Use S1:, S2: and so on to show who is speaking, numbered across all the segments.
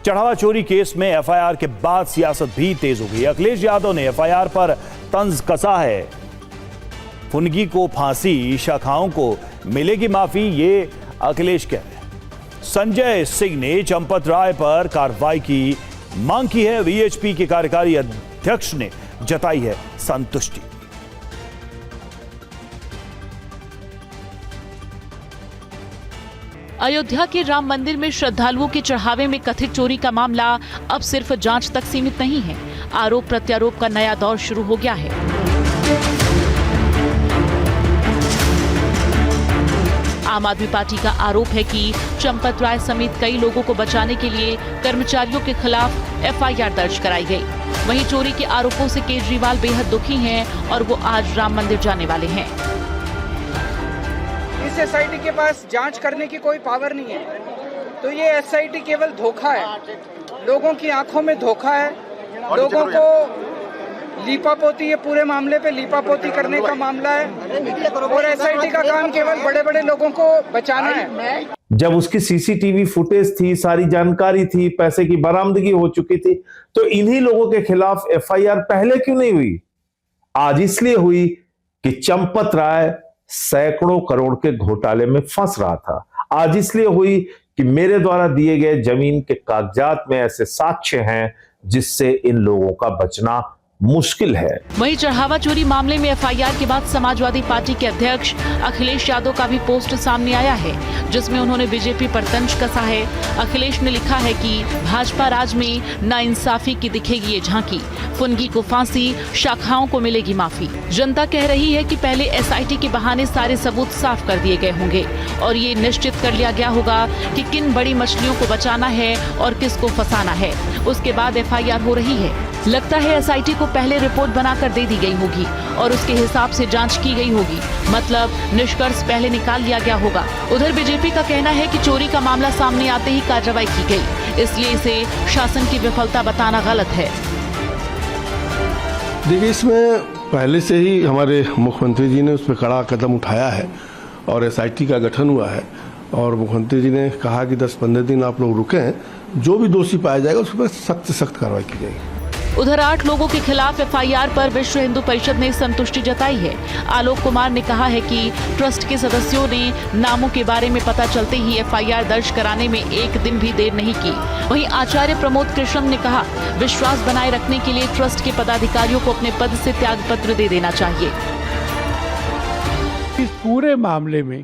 S1: चढ़ावा चोरी केस में एफआईआर के बाद सियासत भी तेज हो गई। अखिलेश यादव ने एफआईआर पर तंज कसा है। फुनगी को फांसी, शाखाओं को मिलेगी माफी, ये अखिलेश कह रहे हैं। संजय सिंह ने चंपत राय पर कार्रवाई की मांग की है। वीएचपी के कार्यकारी अध्यक्ष ने जताई है संतुष्टि।
S2: अयोध्या के राम मंदिर में श्रद्धालुओं के चढ़ावे में कथित चोरी का मामला अब सिर्फ जांच तक सीमित नहीं है। आरोप प्रत्यारोप का नया दौर शुरू हो गया है। आम आदमी पार्टी का आरोप है कि चंपत राय समेत कई लोगों को बचाने के लिए कर्मचारियों के खिलाफ एफआईआर दर्ज कराई गई। वहीं चोरी के आरोपों से केजरीवाल बेहद दुखी हैं और वो आज राम मंदिर जाने वाले हैं।
S3: इस एसआईटी के पास जांच करने की कोई पावर नहीं है, तो ये एसआईटी केवल धोखा है, लोगों की आंखों में धोखा है, लोगों को लीपापोती, ये पूरे मामले पे लीपापोती करने का मामला है और एसआईटी का काम केवल बड़े बड़े लोगों को बचाना है।
S4: जब उसकी सीसीटीवी फुटेज थी, सारी जानकारी थी, पैसे की बरामदगी हो चुकी थी, तो इन्हीं लोगों के खिलाफ एफआईआर पहले क्यों नहीं हुई? आज इसलिए हुई कि चंपत राय सैकड़ों करोड़ के घोटाले में फंस रहा था। आज इसलिए हुई कि मेरे द्वारा दिए गए जमीन के कागजात में ऐसे साक्ष्य हैं जिससे इन लोगों का बचना मुश्किल है।
S2: वहीं चढ़ावा चोरी मामले में एफआईआर के बाद समाजवादी पार्टी के अध्यक्ष अखिलेश यादव का भी पोस्ट सामने आया है, जिसमें उन्होंने बीजेपी पर तंज कसा है। अखिलेश ने लिखा है कि भाजपा राज में नाइंसाफी की दिखेगी ये झांकी, फुनगी को फांसी, शाखाओं को मिलेगी माफी। जनता कह रही है कि पहले एसआईटी के बहाने सारे सबूत साफ कर दिए गए होंगे और ये निश्चित कर लिया गया होगा कि किन बड़ी मछलियों को बचाना है और किसको फंसाना है। उसके बाद एफआईआर हो रही है। लगता है एसआईटी को पहले रिपोर्ट बनाकर दे दी गई होगी और उसके हिसाब से जांच की गई होगी, मतलब निष्कर्ष पहले निकाल लिया गया होगा। उधर बीजेपी का कहना है कि चोरी का मामला सामने आते ही कार्रवाई की गई, इसलिए इसे शासन की विफलता बताना गलत है।
S5: देखिए, इसमें पहले से ही हमारे मुख्यमंत्री जी ने उस पर कड़ा कदम उठाया है और एसआईटी का गठन हुआ है और मुख्यमंत्री जी ने कहा कि 10-15 दिन आप लोग रुकें, जो भी दोषी पाया जाएगा उस पर सख्त से सख्त कार्रवाई की जाएगी।
S2: उधर 8 लोगों के खिलाफ एफआईआर पर विश्व हिंदू परिषद ने संतुष्टि जताई है। आलोक कुमार ने कहा है कि ट्रस्ट के सदस्यों ने नामों के बारे में पता चलते ही एफआईआर दर्ज कराने में एक दिन भी देर नहीं की। वहीं आचार्य प्रमोद कृष्ण ने कहा, विश्वास बनाए रखने के लिए ट्रस्ट के पदाधिकारियों को अपने पद से त्यागपत्र दे देना चाहिए।
S6: इस पूरे मामले में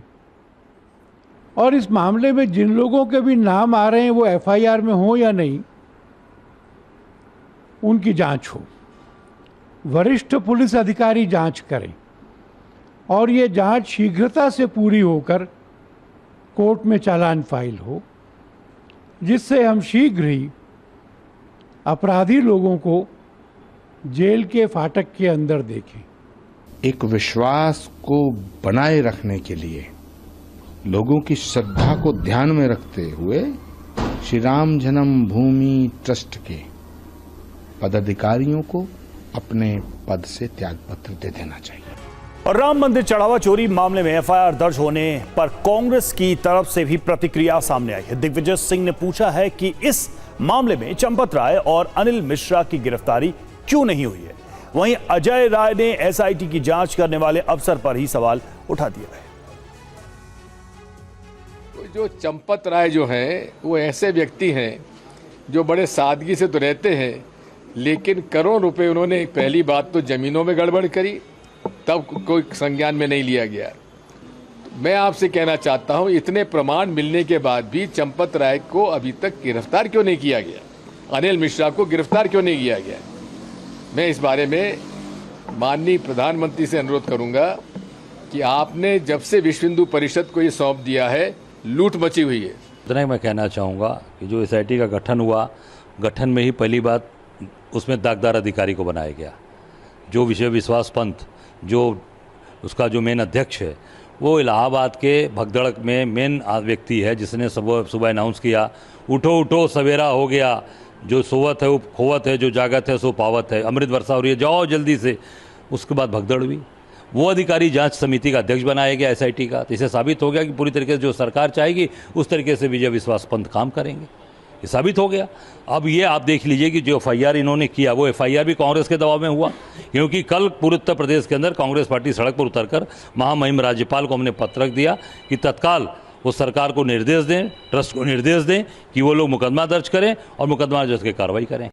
S6: और इस मामले में जिन लोगों के भी नाम आ रहे हैं वो एफआईआर में हो या नहीं, उनकी जांच हो। वरिष्ठ पुलिस अधिकारी जांच करें और ये जांच शीघ्रता से पूरी होकर कोर्ट में चालान फाइल हो, जिससे हम शीघ्र ही अपराधी लोगों को जेल के फाटक के अंदर देखें।
S7: एक विश्वास को बनाए रखने के लिए लोगों की श्रद्धा को ध्यान में रखते हुए श्री राम जन्म भूमि ट्रस्ट के पदाधिकारियों को अपने पद से त्यागपत्र दे देना चाहिए।
S1: और राम मंदिर चढ़ावा चोरी मामले में एफआईआर दर्ज होने पर कांग्रेस की तरफ से भी प्रतिक्रिया सामने आई है। दिग्विजय सिंह ने पूछा है कि इस मामले में चंपत राय और अनिल मिश्रा की गिरफ्तारी क्यों नहीं हुई है। वहीं अजय राय ने एसआईटी की जांच करने वाले अफसर पर ही सवाल उठा दिया है।
S8: जो चंपत राय जो हैं वो ऐसे व्यक्ति हैं जो बड़े सादगी से तो रहते हैं, लेकिन करोड़ रुपए उन्होंने पहली बात तो जमीनों में गड़बड़ करी, तब कोई संज्ञान में नहीं लिया गया। मैं आपसे कहना चाहता हूं, इतने प्रमाण मिलने के बाद भी चंपत राय को अभी तक गिरफ्तार क्यों नहीं किया गया, अनिल मिश्रा को गिरफ्तार क्यों नहीं किया गया। मैं इस बारे में माननीय प्रधानमंत्री से अनुरोध करूंगा कि आपने जब से विश्व हिंदू परिषद को ये सौंप दिया है, लूट मची हुई है।
S9: इतना ही मैं कहना चाहूँगा कि जो एसआईटी का गठन हुआ, गठन में ही पहली बात उसमें दागदार अधिकारी को बनाया गया। जो विषय विश्वास पंत, जो उसका जो मेन अध्यक्ष है, वो इलाहाबाद के भगदड़ में मेन व्यक्ति है, जिसने सुबह अनाउंस किया, उठो उठो सवेरा हो गया, जो सोवत है वो खोवत है, जो जागत है सो पावत है, अमृत वर्षा हो रही है, जाओ जल्दी से। उसके बाद भगदड़ हुई, वो अधिकारी जांच समिति का अध्यक्ष बनाया गया एसआईटी का। तो इससे साबित हो गया कि पूरी तरीके से जो सरकार चाहेगी उस तरीके से विजय विश्वास पंत काम करेंगे। ये साबित हो गया। अब ये आप देख लीजिए कि जो एफआईआर इन्होंने किया वो एफआईआर भी कांग्रेस के दबाव में हुआ, क्योंकि कल पूरे उत्तर प्रदेश के अंदर कांग्रेस पार्टी सड़क पर उतरकर महामहिम राज्यपाल को हमने पत्र रख दिया कि तत्काल वो सरकार को निर्देश दें, ट्रस्ट को निर्देश दें कि वो लोग मुकदमा दर्ज करें और मुकदमा दर्ज करके कार्रवाई करें।